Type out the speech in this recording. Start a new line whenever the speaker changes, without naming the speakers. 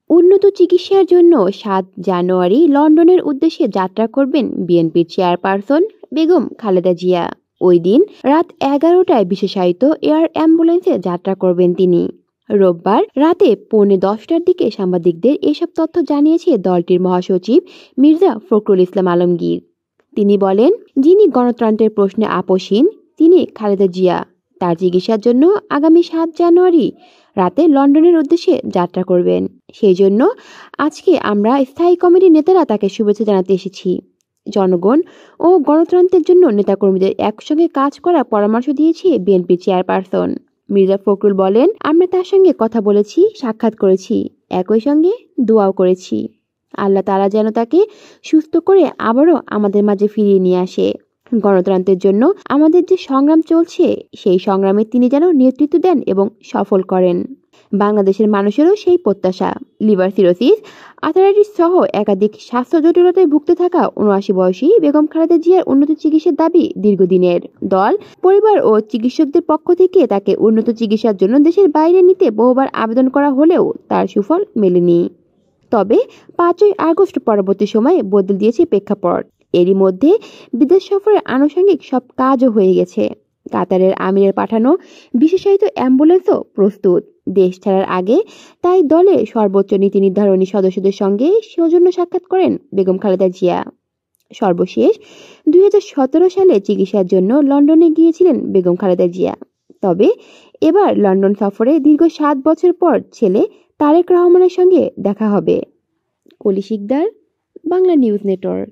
উন্নত চিকিৎসার জন্য ৭ জানুয়ারি লন্ডনের উদ্দেশ্যে যাত্রা করবেন বিএনপির চেয়ারপারসন বেগম খালেদা জিয়া। ওই দিন রাত ১১টায় বিশেষায়িত এয়ার অ্যাম্বুলেন্সে যাত্রা করবেন তিনি। রোববার রাতে 10:45টার দিকে সাংবাদিকদের এসব তথ্য জানিয়েছে দলটির মহাসচিব মির্জা ফখরুল ইসলাম আলমগীর। তিনি বলেন, যিনি গণতন্ত্রের প্রশ্নে আপোষহীন তিনি খালেদা জিয়া। তার চিকিৎসার জন্য আগামী ৭ জানুয়ারি রাতে লন্ডনের উদ্দেশ্যে যাত্রা করবেন। সেই জন্য আজকে আমরা স্থায়ী কমিটির নেতারা তাকে শুভেচ্ছা জানাতে এসেছি। জনগণ ও গণতন্ত্রের জন্য নেতাকর্মীদের একসঙ্গে কাজ করার পরামর্শ দিয়েছে বিএনপির চেয়ারপারসন। মির্জা ফখরুল বলেন, আমরা তার সঙ্গে কথা বলেছি, সাক্ষাৎ করেছি, একই সঙ্গে দোয়াও করেছি। আল্লাহ তাআলা যেন তাকে সুস্থ করে আবারও আমাদের মাঝে ফিরিয়ে নিয়ে আসে। গণতন্ত্রের জন্য আমাদের যে সংগ্রাম চলছে সেই সংগ্রামে তিনি যেন নেতৃত্ব দেন এবং সফল করেন। বাংলাদেশের মানুষেরও সেই প্রত্যাশা। লিভার সিরোসিস, আর্থারাইটিস সহ একাধিক স্বাস্থ্য জটিলতায় ভুগতে থাকা ৭৯ বয়সী বেগম খালেদা জিয়ার উন্নত চিকিৎসার দাবি দীর্ঘদিনের। দল, পরিবার ও চিকিৎসকদের পক্ষ থেকে তাকে উন্নত চিকিৎসার জন্য দেশের বাইরে নিতে বহুবার আবেদন করা হলেও তার সুফল মেলেনি। তবে ৫ই আগস্ট পরবর্তী সময়ে বদলে দিয়েছে প্রেক্ষাপট। এরই মধ্যে বিদেশ সফরের আনুষঙ্গিক সব কাজও হয়ে গেছে। কাতারের আমিরের পাঠানো বিশেষায়িত অ্যাম্বুলেন্সও প্রস্তুত দেশ ছাড়ার আগে। তাই দলের সর্বোচ্চ নীতি নির্ধারণী সদস্যদের সঙ্গে সৌজন্য সাক্ষাৎ করেন বেগম খালেদা জিয়া। সর্বশেষ ২০১৭ সালে চিকিৎসার জন্য লন্ডনে গিয়েছিলেন বেগম খালেদা জিয়া। তবে এবার লন্ডন সফরে দীর্ঘ ৭ বছর পর ছেলে তারেক রহমানের সঙ্গে দেখা হবে। কলি শিকদার, বাংলা নিউজ নেটওয়ার্ক।